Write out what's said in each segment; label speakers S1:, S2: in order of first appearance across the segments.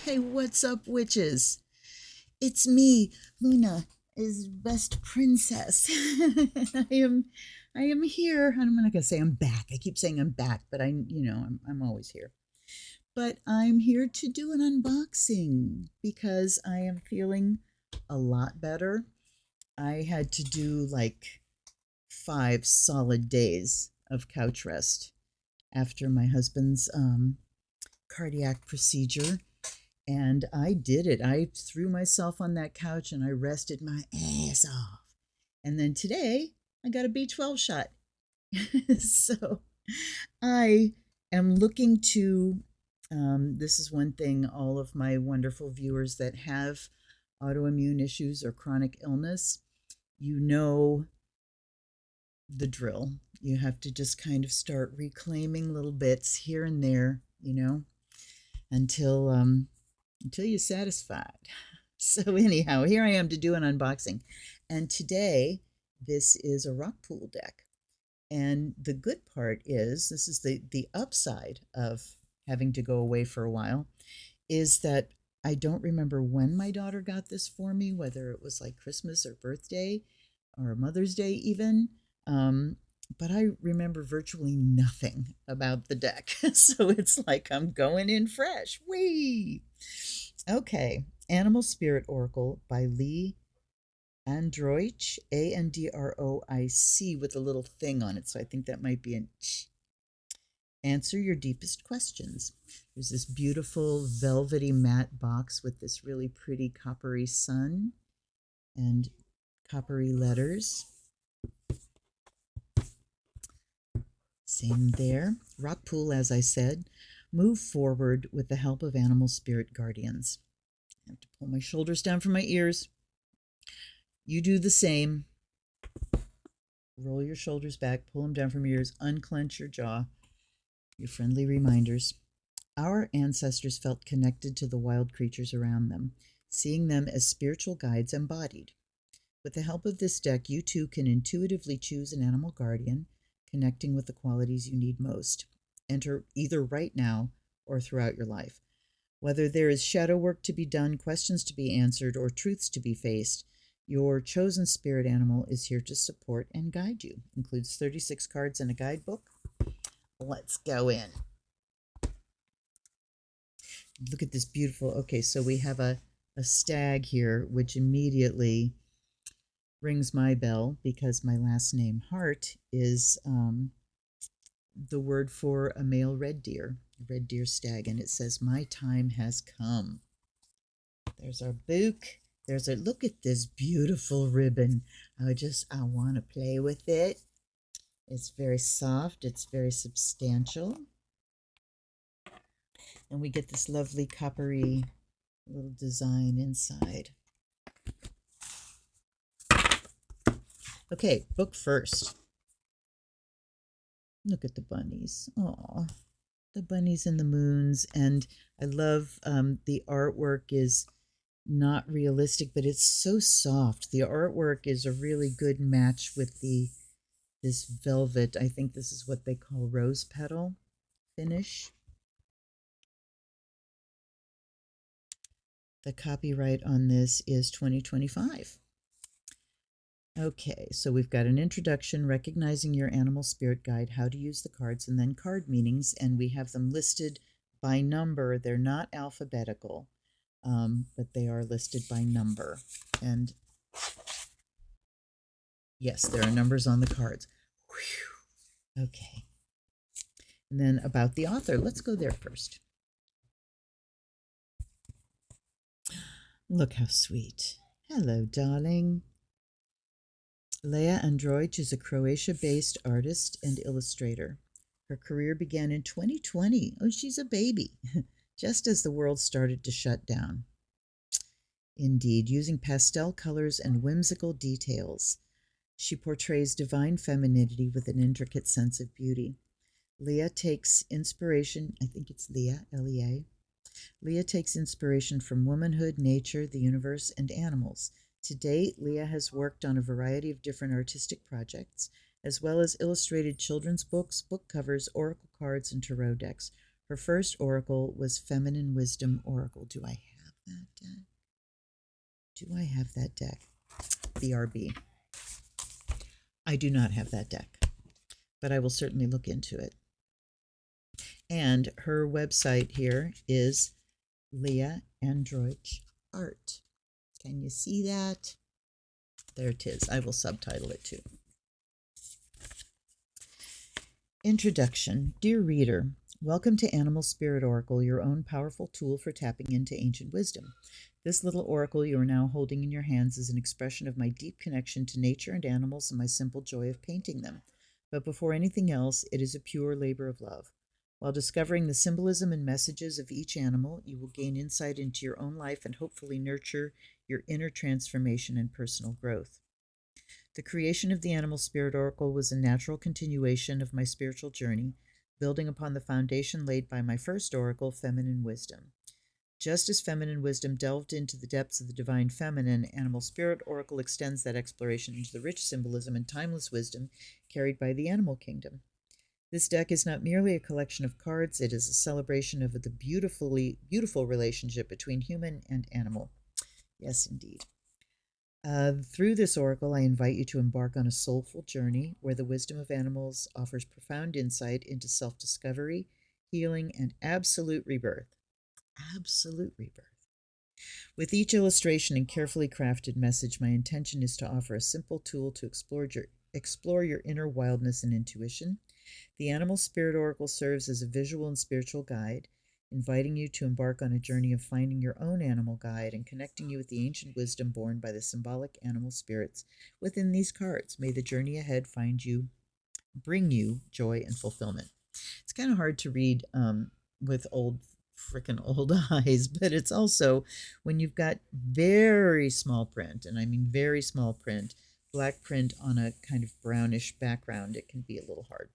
S1: Hey, what's up, witches? It's me, Luna, is best princess. I am here. I'm not gonna say I'm back. I keep saying I'm back, but I'm always here. But I'm here to do an unboxing because I am feeling a lot better. I had to do like 5 solid days of couch rest after my husband's cardiac procedure. And I did it. I threw myself on that couch and I rested my ass off. And then today I got a B12 shot. So I am looking to, this is one thing all of my wonderful viewers that have autoimmune issues or chronic illness, you know the drill. You have to just kind of start reclaiming little bits here and there, until you're satisfied. So anyhow, here I am to do an unboxing. And today, this is a rock pool deck. And the good part is, this is the upside of having to go away for a while, is that I don't remember when my daughter got this for me, whether it was like Christmas or birthday or Mother's Day even. But I remember virtually nothing about the deck. So it's like I'm going in fresh. Whee! Okay, Animal Spirit Oracle by Lee Androich, Androic, with a little thing on it. So I think that might be an ch. Answer your deepest questions. There's this beautiful velvety matte box with this really pretty coppery sun and coppery letters. Same there. Rock pool, as I said. Move forward with the help of animal spirit guardians. I have to pull my shoulders down from my ears. You do the same. Roll your shoulders back, pull them down from your ears, unclench your jaw. Your friendly reminders. Our ancestors felt connected to the wild creatures around them, seeing them as spiritual guides embodied. With the help of this deck, you too can intuitively choose an animal guardian, connecting with the qualities you need most. Enter either right now or throughout your life. Whether there is shadow work to be done, questions to be answered, or truths to be faced, your chosen spirit animal is here to support and guide you. Includes 36 cards and a guidebook. Let's go in. Look at this beautiful, okay, so we have a stag here, which immediately rings my bell because my last name, Hart, is the word for a male red deer stag, and it says, "My time has come." There's our book. Look at this beautiful ribbon. I want to play with it. It's very soft. It's very substantial. And we get this lovely coppery little design inside. Okay, book first. Look at the bunnies. Aw, the bunnies and the moons. And I love the artwork is not realistic, but it's so soft. The artwork is a really good match with this velvet. I think this is what they call rose petal finish. The copyright on this is 2025. Okay, so we've got an introduction, recognizing your animal spirit guide, how to use the cards, and then card meanings, and we have them listed by number. They're not alphabetical, but they are listed by number. And yes, there are numbers on the cards. Whew. Okay. And then about the author. Let's go there first. Look how sweet. Hello, darling. Leah Androic is a Croatia-based artist and illustrator. Her career began in 2020. Oh, she's a baby, just as the world started to shut down. Indeed, using pastel colors and whimsical details, she portrays divine femininity with an intricate sense of beauty. Leah takes inspiration, I think it's Leah, L-E-A. Leah takes inspiration from womanhood, nature, the universe, and animals. To date, Leah has worked on a variety of different artistic projects, as well as illustrated children's books, book covers, oracle cards, and tarot decks. Her first oracle was Feminine Wisdom Oracle. Do I have that deck? Do I have that deck? BRB. I do not have that deck, but I will certainly look into it. And her website here is Leah Androich Art. Can you see that? There it is. I will subtitle it too. Introduction. Dear reader, welcome to Animal Spirit Oracle, your own powerful tool for tapping into ancient wisdom. This little oracle you are now holding in your hands is an expression of my deep connection to nature and animals and my simple joy of painting them. But before anything else, it is a pure labor of love. While discovering the symbolism and messages of each animal, you will gain insight into your own life and hopefully nurture your inner transformation and personal growth. The creation of the Animal Spirit Oracle was a natural continuation of my spiritual journey, building upon the foundation laid by my first oracle, Feminine Wisdom. Just as Feminine Wisdom delved into the depths of the divine feminine, Animal Spirit Oracle extends that exploration into the rich symbolism and timeless wisdom carried by the animal kingdom. This deck is not merely a collection of cards, it is a celebration of the beautiful relationship between human and animal. Yes, indeed. Through this oracle, I invite you to embark on a soulful journey where the wisdom of animals offers profound insight into self-discovery, healing, and absolute rebirth. Absolute rebirth. With each illustration and carefully crafted message, my intention is to offer a simple tool to explore your inner wildness and intuition. The Animal Spirit Oracle serves as a visual and spiritual guide, inviting you to embark on a journey of finding your own animal guide and connecting you with the ancient wisdom born by the symbolic animal spirits within these cards. May the journey ahead bring you joy and fulfillment. It's kind of hard to read with freaking old eyes, but it's also when you've got very small print, and I mean very small print, black print on a kind of brownish background, it can be a little hard.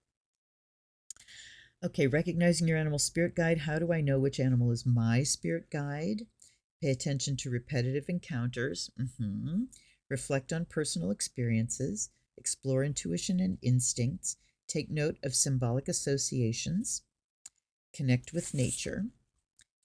S1: Okay, recognizing your animal spirit guide. How do I know which animal is my spirit guide? Pay attention to repetitive encounters. Reflect on personal experiences. Explore intuition and instincts. Take note of symbolic associations. Connect with nature.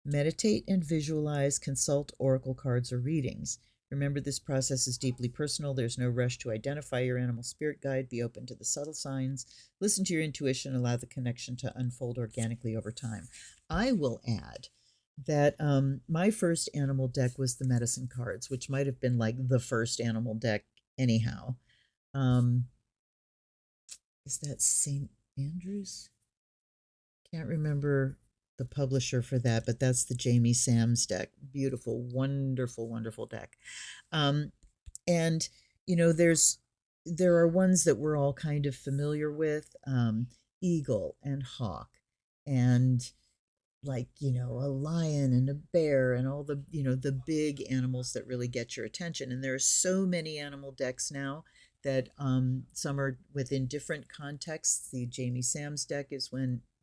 S1: Meditate and visualize. Consult oracle cards or readings. Remember, this process is deeply personal. There's no rush to identify your animal spirit guide. Be open to the subtle signs. Listen to your intuition. Allow the connection to unfold organically over time. I will add that my first animal deck was the medicine cards, which might have been like the first animal deck anyhow. Is that St. Andrews? Can't remember the publisher for that, but that's the Jamie Sams deck. Beautiful, wonderful, wonderful deck. And you know, there are ones that we're all kind of familiar with, eagle and hawk, and like, you know, a lion and a bear and all the, you know, the big animals that really get your attention. And there are so many animal decks now that some are within different contexts. The Jamie Sams deck is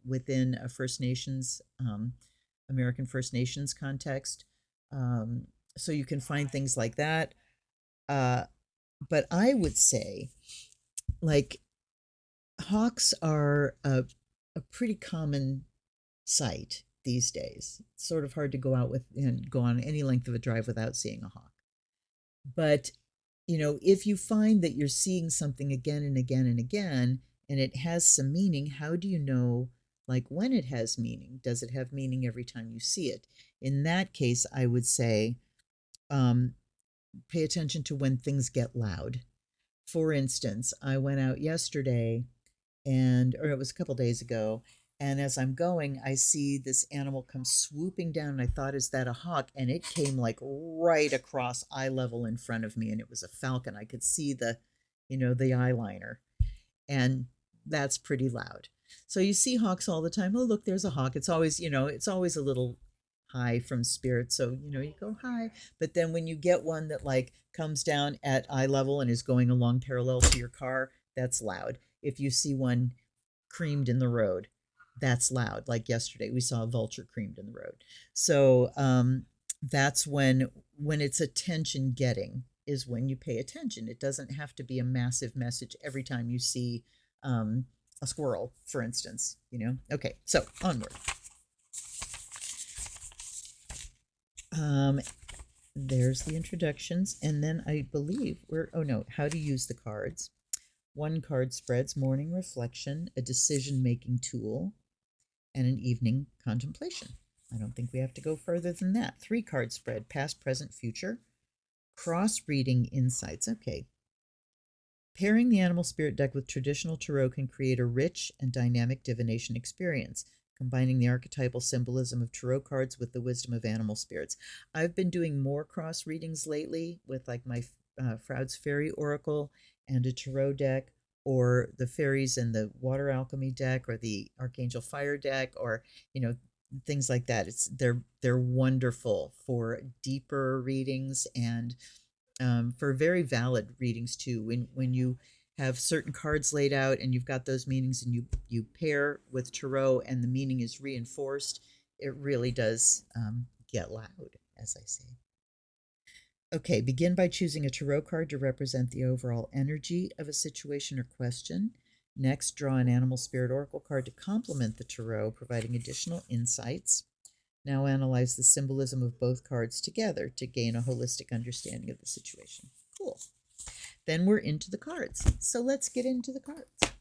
S1: within a First Nations, American First Nations context. So you can find things like that. But I would say, like, hawks are a pretty common sight these days. It's sort of hard to go out with and go on any length of a drive without seeing a hawk. But, you know, if you find that you're seeing something again and again and again, and it has some meaning, how do you know, like, when it has meaning? Does it have meaning every time you see it? In that case, I would say, pay attention to when things get loud. For instance, I went out yesterday or it was a couple days ago, and as I'm going, I see this animal come swooping down, and I thought, is that a hawk? And it came like right across eye level in front of me, and it was a falcon. I could see the eyeliner, and that's pretty loud. So you see hawks all the time. Oh, look, there's a hawk. It's always, it's always a little high from spirit. So, you go hi. But then when you get one that like comes down at eye level and is going along parallel to your car, that's loud. If you see one creamed in the road, that's loud. Like yesterday, we saw a vulture creamed in the road. So that's when it's attention getting is when you pay attention. It doesn't have to be a massive message every time you see a squirrel, for instance, Okay, so onward. Um, there's the introductions, and then I believe oh no, how to use the cards. One card spreads, morning reflection, a decision making tool, and an evening contemplation. I don't think we have to go further than that. Three card spread, past, present, future, cross reading insights. Okay. Pairing the animal spirit deck with traditional tarot can create a rich and dynamic divination experience, combining the archetypal symbolism of tarot cards with the wisdom of animal spirits. I've been doing more cross readings lately with like my Froude's Fairy Oracle and a tarot deck, or the fairies and the water alchemy deck, or the Archangel Fire deck, or things like that. They're wonderful for deeper readings, and for very valid readings too. When you have certain cards laid out and you've got those meanings, and you pair with tarot and the meaning is reinforced, it really does get loud, as I say. Okay, begin by choosing a tarot card to represent the overall energy of a situation or question. Next, draw an animal spirit oracle card to complement the tarot, providing additional insights. Now analyze the symbolism of both cards together to gain a holistic understanding of the situation. Cool. Then we're into the cards. So let's get into the cards.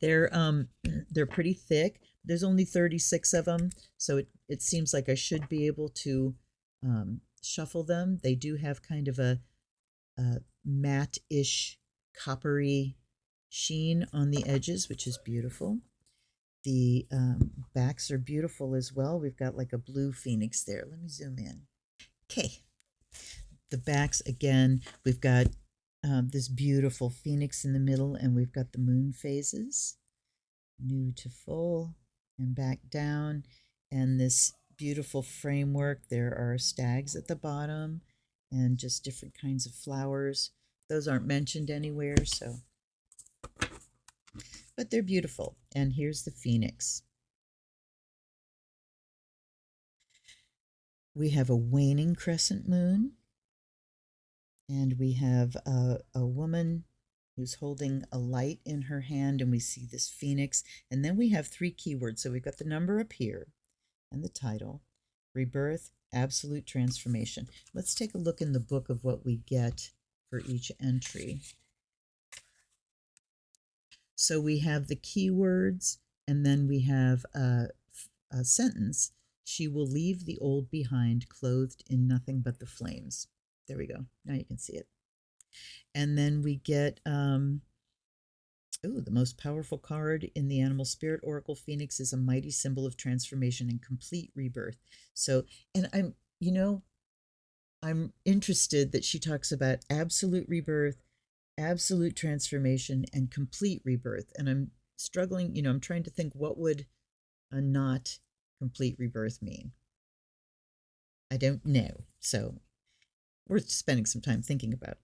S1: They're pretty thick. There's only 36 of them, so it seems like I should be able to shuffle them. They do have kind of a matte-ish coppery sheen on the edges, which is beautiful. The backs are beautiful as well. We've got like a blue phoenix there. Let me zoom in. Okay. The backs, again, we've got this beautiful phoenix in the middle, and we've got the moon phases, new to full and back down, and this beautiful framework. There are stags at the bottom and just different kinds of flowers. Those aren't mentioned anywhere, so, but they're beautiful. And here's the phoenix. We have a waning crescent moon, and we have a woman who's holding a light in her hand, and we see this phoenix. And then we have three keywords. So we've got the number up here and the title, rebirth, absolute transformation. Let's take a look in the book of what we get for each entry. So we have the keywords, and then we have a sentence. She will leave the old behind, clothed in nothing but the flames. There we go. Now you can see it. And then we get, the most powerful card in the Animal Spirit Oracle, Phoenix, is a mighty symbol of transformation and complete rebirth. So, and I'm interested that she talks about absolute rebirth, absolute transformation, and complete rebirth. And I'm struggling, I'm trying to think, what would a not complete rebirth mean? I don't know. So we're spending some time thinking about.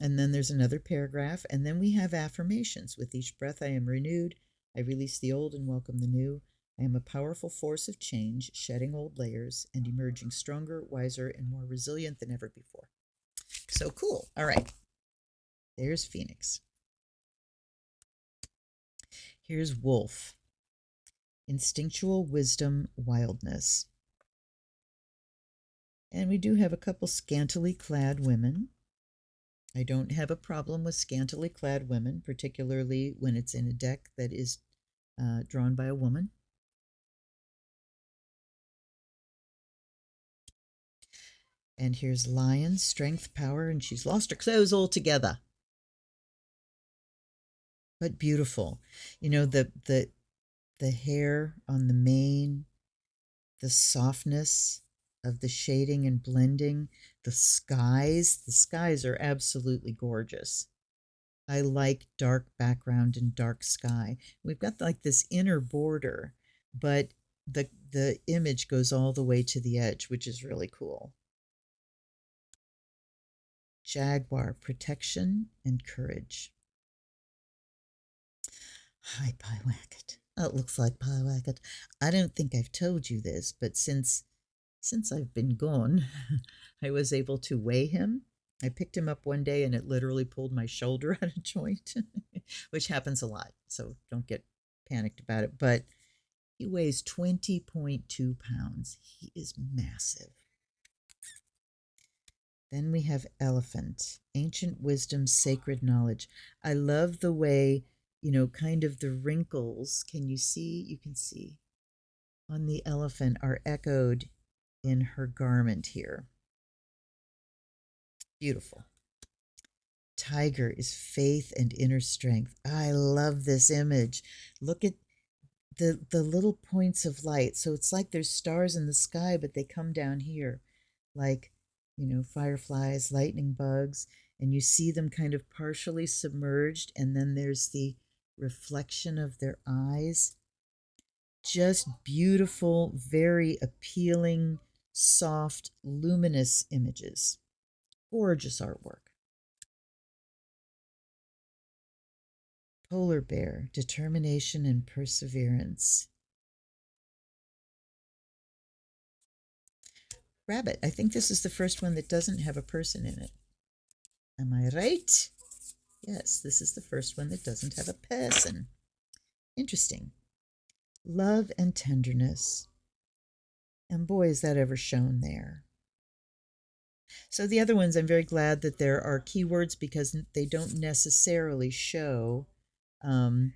S1: And then there's another paragraph, and then we have affirmations. With each breath I am renewed. I release the old and welcome the new. I am a powerful force of change, shedding old layers and emerging stronger, wiser, and more resilient than ever before. So cool. All right. There's Phoenix. Here's Wolf. Instinctual wisdom, wildness. And we do have a couple scantily clad women. I don't have a problem with scantily clad women, particularly when it's in a deck that is drawn by a woman. And here's Lion, strength, power, and she's lost her clothes altogether. But beautiful. The hair on the mane, the softness of the shading and blending, the skies are absolutely gorgeous. I like dark background and dark sky. We've got like this inner border, but the image goes all the way to the edge, which is really cool. Jaguar, protection and courage. Hi, Pyewacket. Oh, it looks like Pyewacket. I don't think I've told you this, but since I've been gone, I was able to weigh him. I picked him up one day and it literally pulled my shoulder out of joint, which happens a lot. So don't get panicked about it. But He weighs 20.2 pounds. He is massive. Then we have elephant, ancient wisdom, sacred knowledge. I love the way, kind of the wrinkles. Can you see? You can see on the elephant are echoed in her garment here. Beautiful. Tiger is faith and inner strength. I love this image. Look at the little points of light. So it's like there's stars in the sky, but they come down here like, fireflies, lightning bugs, and you see them kind of partially submerged, and then there's the reflection of their eyes. Just beautiful, very appealing, soft, luminous images. Gorgeous artwork. Polar bear, determination and perseverance. Rabbit, I think this is the first one that doesn't have a person in it. Am I right? Yes, this is the first one that doesn't have a person. Interesting. Love and tenderness. And boy, is that ever shown there. So the other ones, I'm very glad that there are keywords because they don't necessarily show the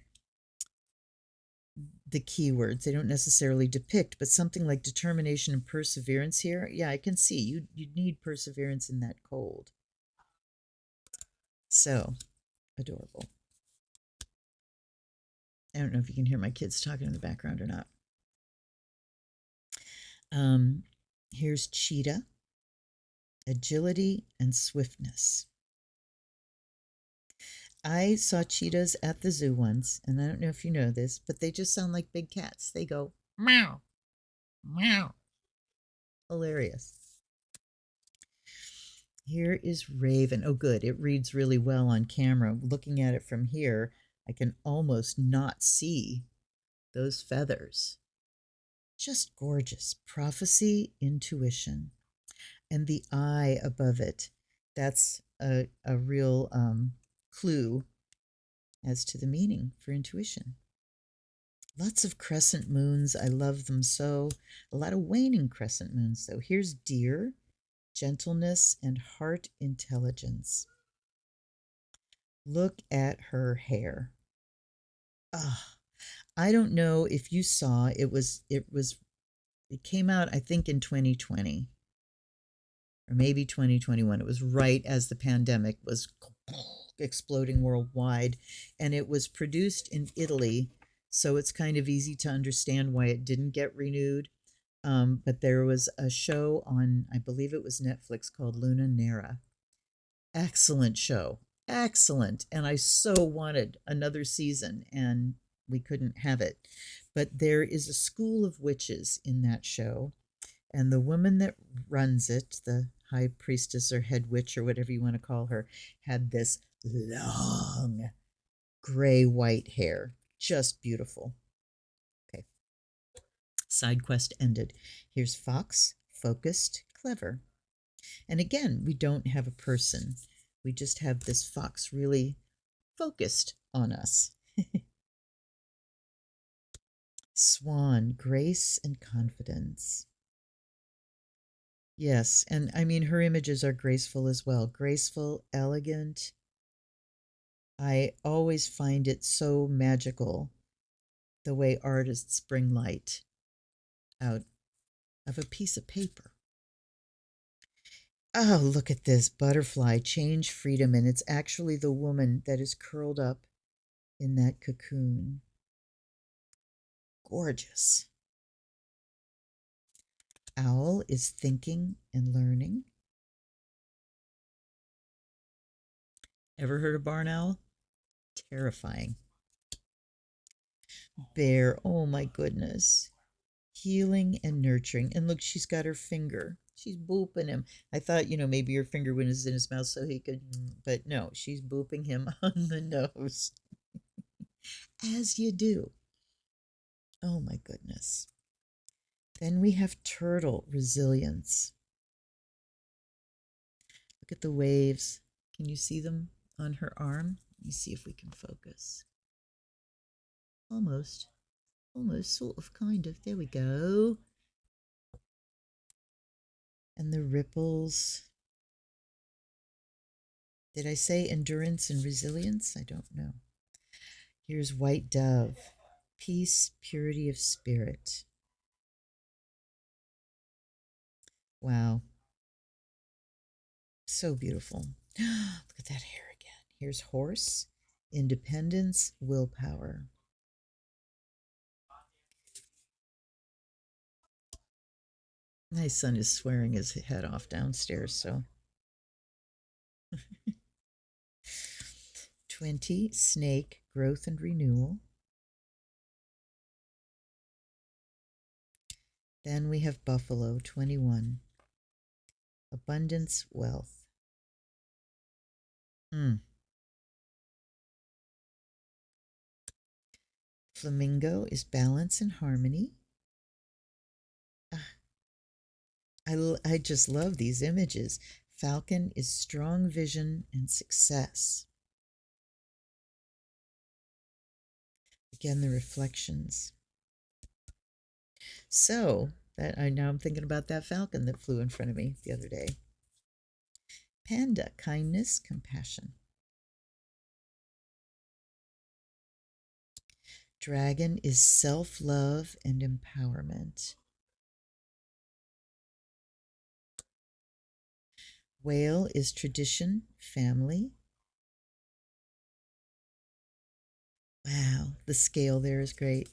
S1: keywords. They don't necessarily depict, but something like determination and perseverance here, yeah, I can see you need perseverance in that cold. So adorable. I don't know if you can hear my kids talking in the background or not. Here's cheetah, agility and swiftness. I saw cheetahs at the zoo once, and I don't know if you know this, but they just sound like big cats. They go meow, meow. Hilarious. Here is raven. Oh, good. It reads really well on camera. Looking at it from here, I can almost not see those feathers. Just gorgeous. Prophecy, intuition. And the eye above it, that's a real clue as to the meaning for intuition. Lots of crescent moons. I love them so. A lot of waning crescent moons, though. Here's deer, gentleness, and heart intelligence. Look at her hair. Ah, I don't know if you saw it came out, I think, in 2020 or maybe 2021. It was right as the pandemic was exploding worldwide, and it was produced in Italy, so it's kind of easy to understand why it didn't get renewed. But there was a show on, I believe it was Netflix, called Luna Nera. Excellent show. Excellent. And I so wanted another season, and we couldn't have it. But there is a school of witches in that show, and the woman that runs it, the high priestess or head witch or whatever you want to call her, had this long gray white hair. Just beautiful. Okay. Side quest ended. Here's fox, focused, clever. And again, we don't have a person. We just have this fox really focused on us. Swan, grace and confidence. Yes, and I mean, her images are graceful as well. Graceful, elegant. I always find it so magical the way artists bring light out of a piece of paper. Oh, look at this butterfly, change, freedom, and it's actually the woman that is curled up in that cocoon. Gorgeous. Owl is thinking and learning. Ever heard of barn owl? Terrifying. Bear, oh my goodness. Healing and nurturing. And look, she's got her finger. She's booping him. I thought, maybe her finger was in his mouth so he could, but no, she's booping him on the nose. As you do. Oh my goodness. Then we have turtle, resilience. Look at the waves. Can you see them on her arm? Let me see if we can focus. Almost. Almost, sort of, kind of. There we go. And the ripples. Did I say endurance and resilience? I don't know. Here's white dove. Peace, purity of spirit. Wow. So beautiful. Look at that hair again. Here's horse, independence, willpower. My son is swearing his head off downstairs, so. 20, snake, growth and renewal. Then we have buffalo, 21, abundance, wealth. Flamingo is balance and harmony. I just love these images. Falcon is strong vision and success. Again, the reflections. So now I'm thinking about that falcon that flew in front of me the other day. Panda, kindness, compassion. Dragon is self-love and empowerment. Whale is tradition, family. Wow, the scale there is great.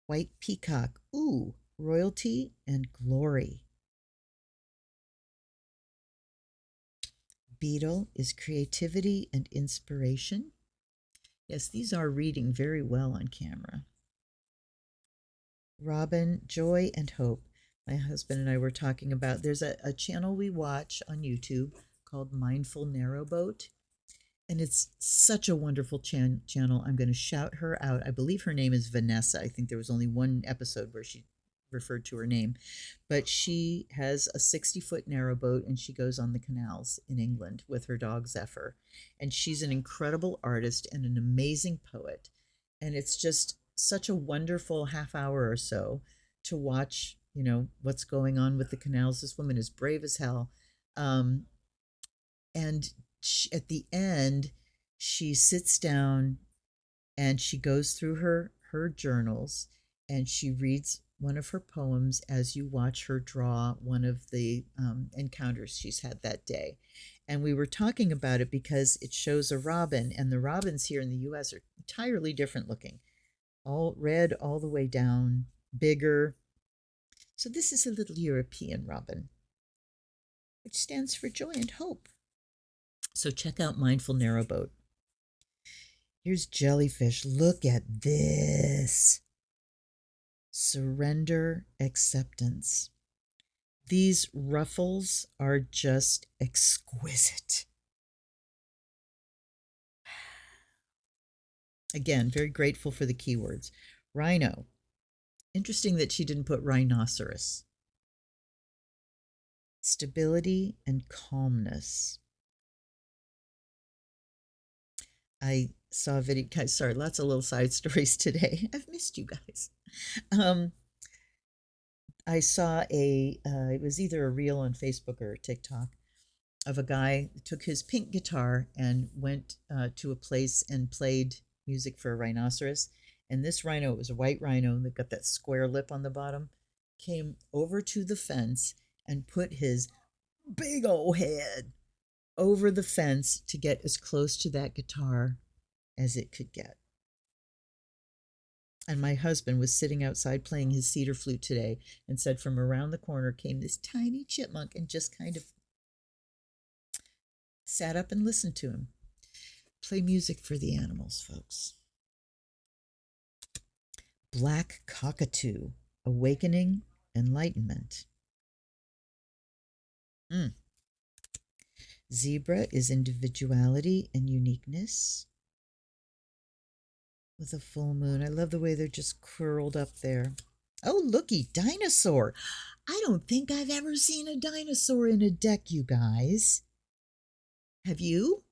S1: White peacock, ooh, royalty and glory. Beetle is creativity and inspiration. Yes, these are reading very well on camera. Robin, joy and hope. My husband and I were talking about, there's a channel we watch on YouTube called Mindful Narrowboat. And it's such a wonderful channel. I'm going to shout her out. I believe her name is Vanessa. I think there was only one episode where she referred to her name. But she has a 60-foot narrowboat, and she goes on the canals in England with her dog Zephyr. And she's an incredible artist and an amazing poet. And it's just such a wonderful half hour or so to watch, what's going on with the canals. This woman is brave as hell. And at the end, she sits down and she goes through her journals, and she reads one of her poems as you watch her draw one of the encounters she's had that day. And we were talking about it because it shows a robin, and the robins here in the US are entirely different looking. All red all the way down, bigger. So this is a little European robin, which stands for joy and hope. So check out Mindful Narrowboat. Here's jellyfish. Look at this. Surrender, acceptance. These ruffles are just exquisite. Again, very grateful for the keywords. Rhino. Interesting that she didn't put rhinoceros. Stability and calmness. I saw a video, guys, sorry, lots of little side stories today. I've missed you guys. I saw it was either a reel on Facebook or TikTok of a guy who took his pink guitar and went to a place and played music for a rhinoceros. And this rhino, it was a white rhino, and they've got that square lip on the bottom, came over to the fence and put his big old head over the fence to get as close to that guitar as it could get. And my husband was sitting outside playing his cedar flute today and said from around the corner came this tiny chipmunk and just kind of sat up and listened to him. Play music for the animals, folks. Black cockatoo, awakening, enlightenment. Zebra is individuality and uniqueness. With a full moon. I love the way they're just curled up there. Oh, looky, dinosaur. I don't think I've ever seen a dinosaur in a deck, you guys. Have you?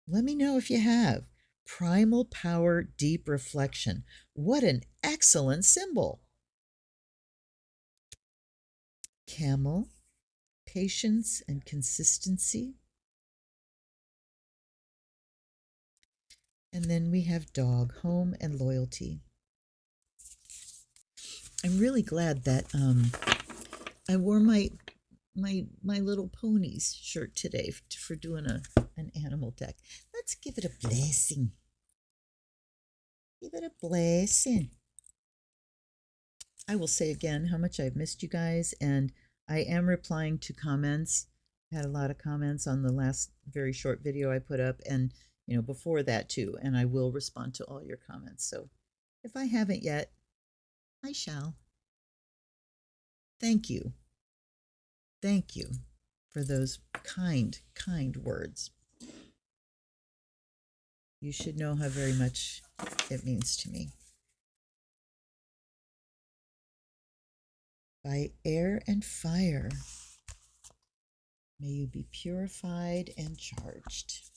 S1: Let me know if you have. Primal power, deep reflection. What an excellent symbol. Camel, patience and consistency. And then we have dog, home and loyalty. I'm really glad that I wore my little ponies shirt today for doing an animal deck. Let's give it a blessing. Give it a blessing. I will say again how much I've missed you guys, and I am replying to comments. I had a lot of comments on the last very short video I put up, and before that too, and I will respond to all your comments. So if I haven't yet, I shall. Thank you. Thank you for those kind words. You should know how very much it means to me. By air and fire, may you be purified and charged.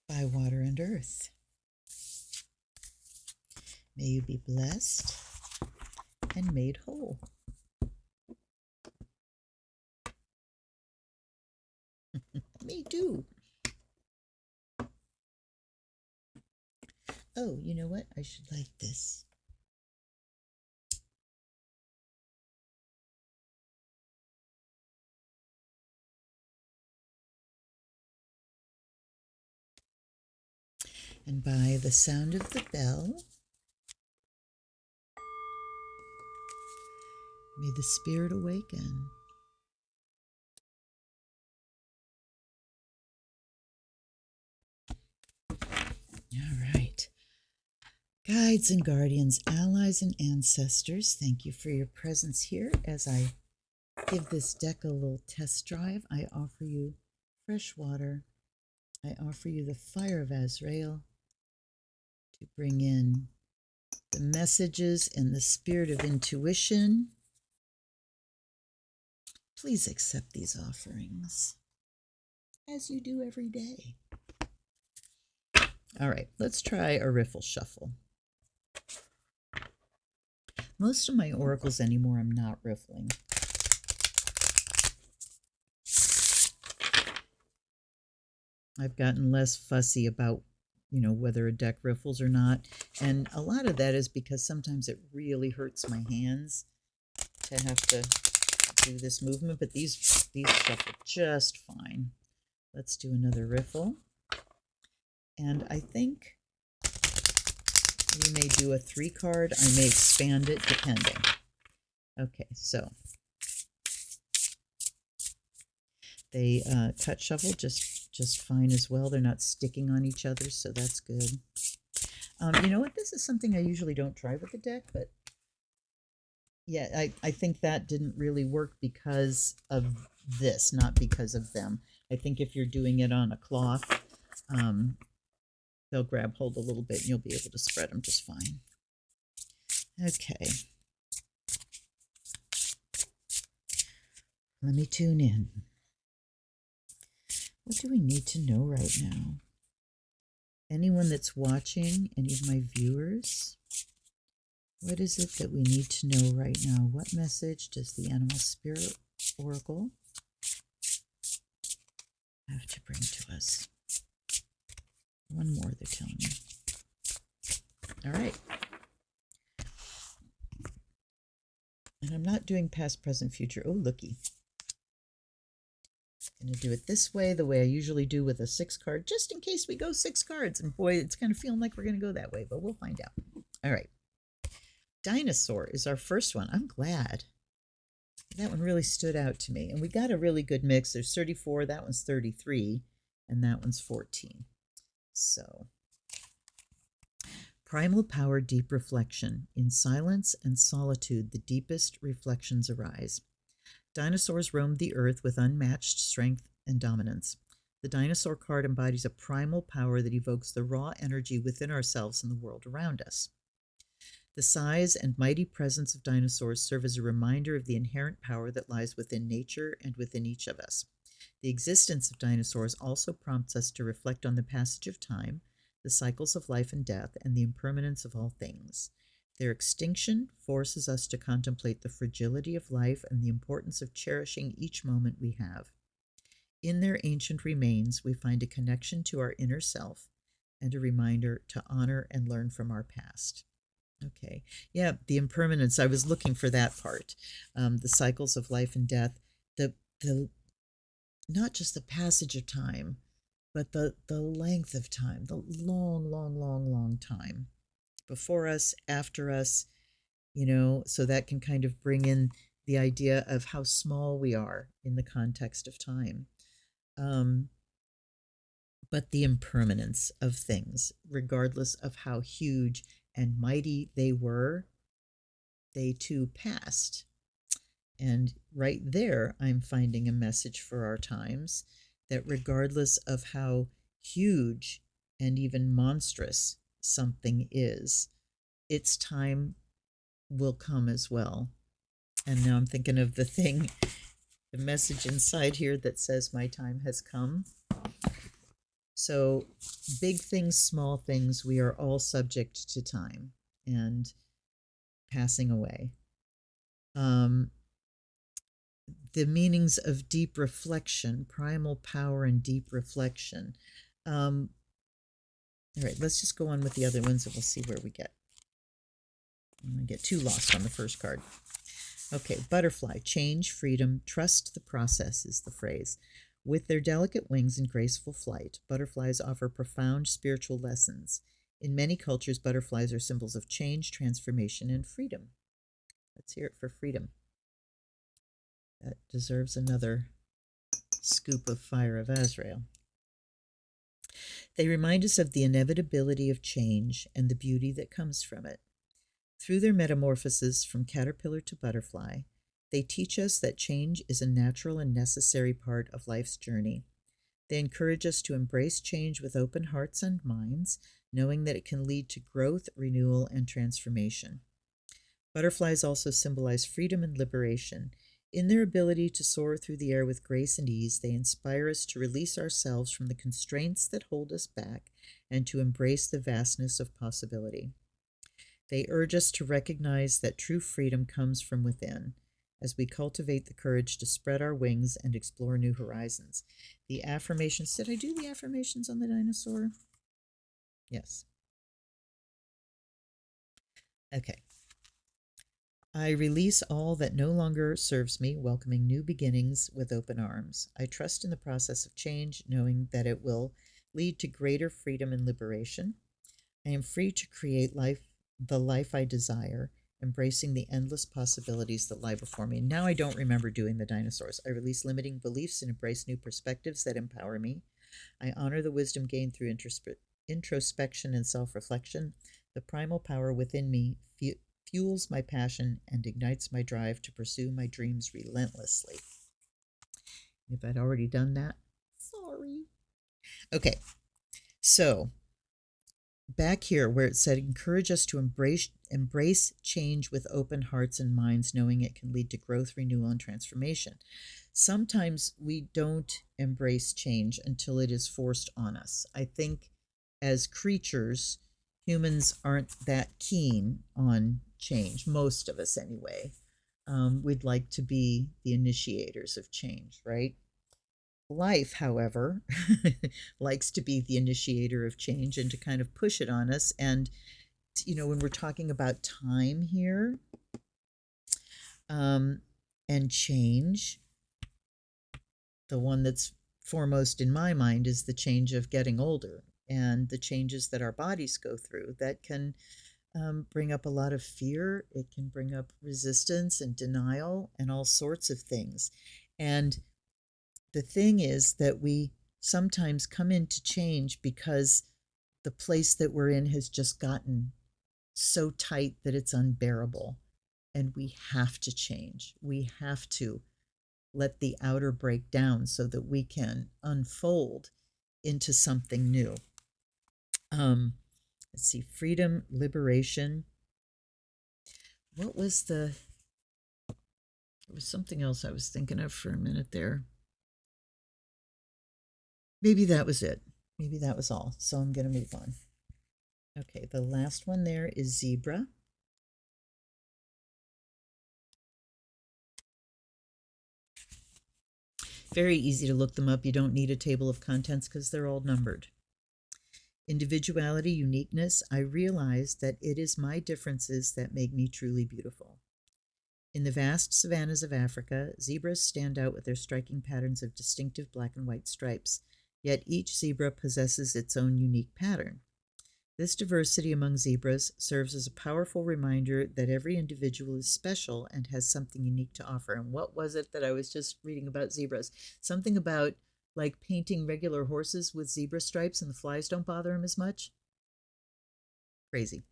S1: By water and earth, may you be blessed and made whole. Me too. Oh, you know what? I should like this. And by the sound of the bell, may the spirit awaken. All right. Guides and guardians, allies and ancestors, thank you for your presence here as I give this deck a little test drive. I offer you fresh water. I offer you the fire of Azrael to bring in the messages and the spirit of intuition. Please accept these offerings as you do every day. All right, let's try a riffle shuffle. Most of my oracles anymore, I'm not riffling. I've gotten less fussy about, whether a deck riffles or not. And a lot of that is because sometimes it really hurts my hands to have to do this movement, but these shuffle just fine. Let's do another riffle. And I think we may do a 3-card. I may expand it depending. Okay, so they cut shuffle just fine as well. They're not sticking on each other, so that's good. You know what? This is something I usually don't try with the deck, but yeah, I think that didn't really work because of this, not because of them. I think if you're doing it on a cloth, they'll grab hold a little bit and you'll be able to spread them just fine. Okay. Let me tune in. What do we need to know right now? Anyone that's watching, any of my viewers, what is it that we need to know right now? What message does the Animal Spirit Oracle have to bring to us? One more, they're telling me. All right. And I'm not doing past, present, future. Oh, looky. I'm going to do it this way, the way I usually do with a 6-card, just in case we go 6 cards. And boy, it's kind of feeling like we're going to go that way, but we'll find out. All right. Dinosaur is our first one. I'm glad. That one really stood out to me. And we got a really good mix. There's 34, that one's 33, and that one's 14. So, primal power, deep reflection. In silence and solitude, the deepest reflections arise. Dinosaurs roamed the earth with unmatched strength and dominance. The dinosaur card embodies a primal power that evokes the raw energy within ourselves and the world around us. The size and mighty presence of dinosaurs serve as a reminder of the inherent power that lies within nature and within each of us. The existence of dinosaurs also prompts us to reflect on the passage of time, the cycles of life and death, and the impermanence of all things. Their extinction forces us to contemplate the fragility of life and the importance of cherishing each moment we have. In their ancient remains, we find a connection to our inner self and a reminder to honor and learn from our past. Okay, yeah, the impermanence. I was looking for that part. The cycles of life and death. The not just the passage of time, but the length of time, the long, long, long, long time before us, after us. So that can kind of bring in the idea of how small we are in the context of time. But the impermanence of things, regardless of how huge and mighty they were, they too passed. And right there, I'm finding a message for our times that regardless of how huge and even monstrous something is, its time will come as well. And now I'm thinking of the message inside here that says, "My time has come." So, big things, small things, we are all subject to time and passing away. The meanings of deep reflection, primal power and deep reflection. All right, let's just go on with the other ones and we'll see where we get. I'm going to get too lost on the first card. Okay, butterfly, change, freedom, trust the process is the phrase. With their delicate wings and graceful flight, butterflies offer profound spiritual lessons. In many cultures, butterflies are symbols of change, transformation, and freedom. Let's hear it for freedom. That deserves another scoop of fire of Azrael. They remind us of the inevitability of change and the beauty that comes from it. Through their metamorphosis from caterpillar to butterfly, they teach us that change is a natural and necessary part of life's journey. They encourage us to embrace change with open hearts and minds, knowing that it can lead to growth, renewal, and transformation. Butterflies also symbolize freedom and liberation. In their ability to soar through the air with grace and ease, they inspire us to release ourselves from the constraints that hold us back and to embrace the vastness of possibility. They urge us to recognize that true freedom comes from within as we cultivate the courage to spread our wings and explore new horizons. The affirmations, did I do the affirmations on the dinosaur? Yes. Okay. I release all that no longer serves me, welcoming new beginnings with open arms. I trust in the process of change, knowing that it will lead to greater freedom and liberation. I am free to create the life I desire, embracing the endless possibilities that lie before me. Now I don't remember doing the dinosaurs. I release limiting beliefs and embrace new perspectives that empower me. I honor the wisdom gained through introspection and self-reflection. The primal power within me fuels my passion and ignites my drive to pursue my dreams relentlessly. If I'd already done that, sorry. Okay, so back here where it said encourage us to embrace change with open hearts and minds, knowing it can lead to growth, renewal, and transformation. Sometimes we don't embrace change until it is forced on us. I think as creatures, humans aren't that keen on change, most of us anyway. We'd like to be the initiators of change, right? Life, however, likes to be the initiator of change and to kind of push it on us. And, when we're talking about time here and change, the one that's foremost in my mind is the change of getting older and the changes that our bodies go through that can bring up a lot of fear. It can bring up resistance and denial and all sorts of things. And the thing is that we sometimes come into change because the place that we're in has just gotten so tight that it's unbearable. And we have to change. We have to let the outer break down so that we can unfold into something new. Let's see, freedom, liberation. what was the, there was something else I was thinking of for a minute there. Maybe that was it. Maybe that was all. So I'm going to move on. Okay, the last one there is zebra. Very easy to look them up. You don't need a table of contents because they're all numbered. Individuality, uniqueness. I realize that it is my differences that make me truly beautiful. In the vast savannas of Africa, zebras stand out with their striking patterns of distinctive black and white stripes, yet each zebra possesses its own unique pattern. This diversity among zebras serves as a powerful reminder that every individual is special and has something unique to offer. And what was it that I was just reading about zebras? Something about like painting regular horses with zebra stripes and the flies don't bother them as much. Crazy.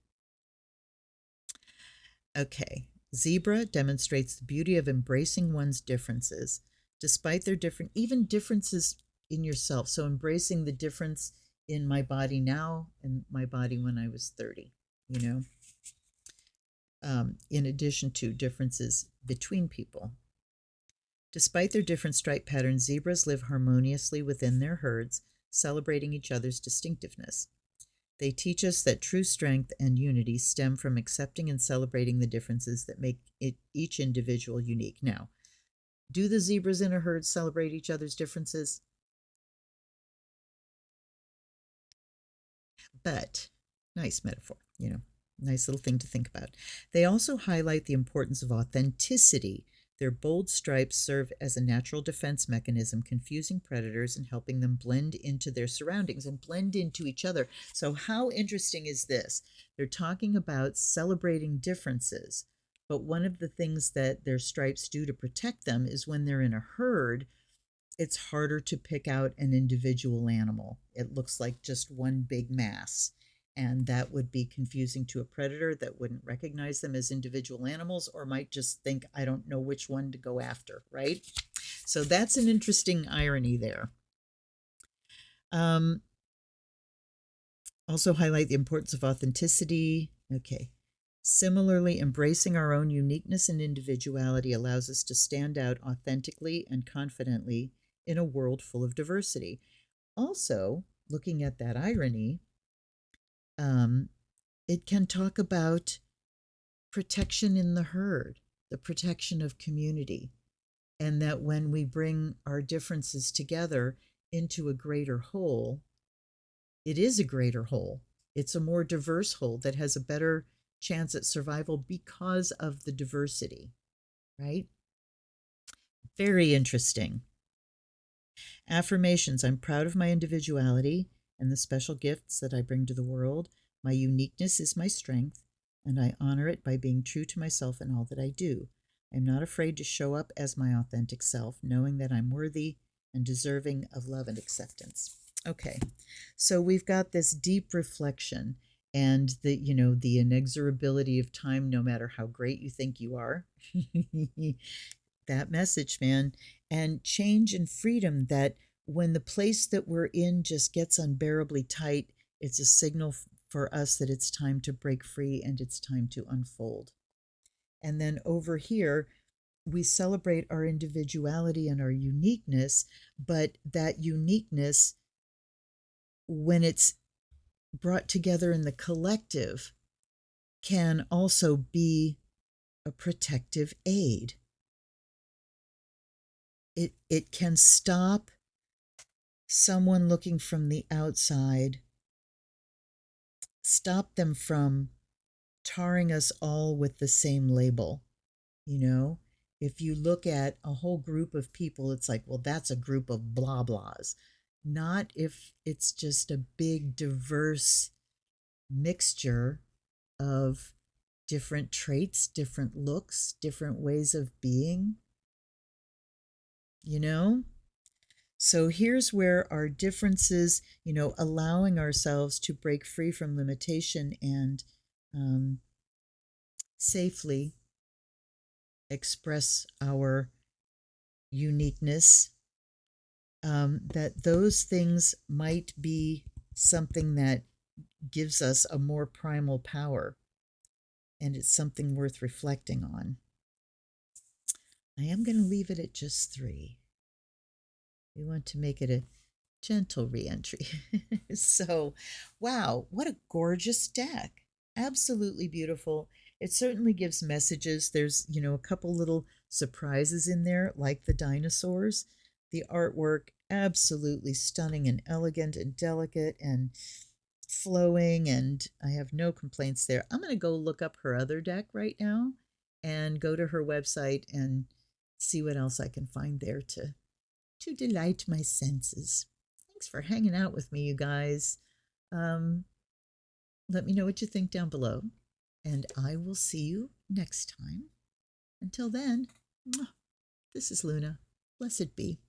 S1: Okay. Zebra demonstrates the beauty of embracing one's differences, despite their different, even differences in yourself. So embracing the difference in my body now and my body when I was 30, you know, in addition to differences between people. Despite their different stripe patterns, zebras live harmoniously within their herds, celebrating each other's distinctiveness. They teach us that true strength and unity stem from accepting and celebrating the differences that make each individual unique. Now, do the zebras in a herd celebrate each other's differences? But, nice metaphor, you know, nice little thing to think about. They also highlight the importance of authenticity. Their bold stripes serve as a natural defense mechanism, confusing predators and helping them blend into their surroundings and blend into each other. So, how interesting is this? They're talking about celebrating differences, but one of the things that their stripes do to protect them is when they're in a herd, it's harder to pick out an individual animal. It looks like just one big mass. And that would be confusing to a predator that wouldn't recognize them as individual animals or might just think, I don't know which one to go after, right? So that's an interesting irony there. Also highlight the importance of authenticity. Okay. Similarly, embracing our own uniqueness and individuality allows us to stand out authentically and confidently in a world full of diversity. Also, looking at that irony, it can talk about protection in the herd, the protection of community, and that when we bring our differences together into a greater whole, it is a greater whole. It's a more diverse whole that has a better chance at survival because of the diversity, right? Very interesting. Affirmations. I'm proud of my individuality and the special gifts that I bring to the world. My uniqueness is my strength, and I honor it by being true to myself in all that I do. I'm not afraid to show up as my authentic self, knowing that I'm worthy and deserving of love and acceptance. Okay, so we've got this deep reflection and the, you know, the inexorability of time, no matter how great you think you are. That message, man. And change and freedom, that when the place that we're in just gets unbearably tight, it's a signal for us that it's time to break free and it's time to unfold. And then over here, we celebrate our individuality and our uniqueness, but that uniqueness, when it's brought together in the collective, can also be a protective aid. It can stop someone looking from the outside, stop them from tarring us all with the same label. You know, if you look at a whole group of people, it's like, well, that's a group of blah blahs. Not if it's just a big, diverse mixture of different traits, different looks, different ways of being, you know? So here's where our differences, you know, allowing ourselves to break free from limitation and safely express our uniqueness, that those things might be something that gives us a more primal power. and it's something worth reflecting on. I am going to leave it at just 3. We want to make it a gentle reentry. So, wow, what a gorgeous deck. Absolutely beautiful. It certainly gives messages. There's, a couple little surprises in there, like the dinosaurs. The artwork, absolutely stunning and elegant and delicate and flowing, and I have no complaints there. I'm going to go look up her other deck right now and go to her website and see what else I can find there to delight my senses. Thanks for hanging out with me, you guys. Let me know what you think down below, and I will see you next time. Until then, this is Luna. Blessed be.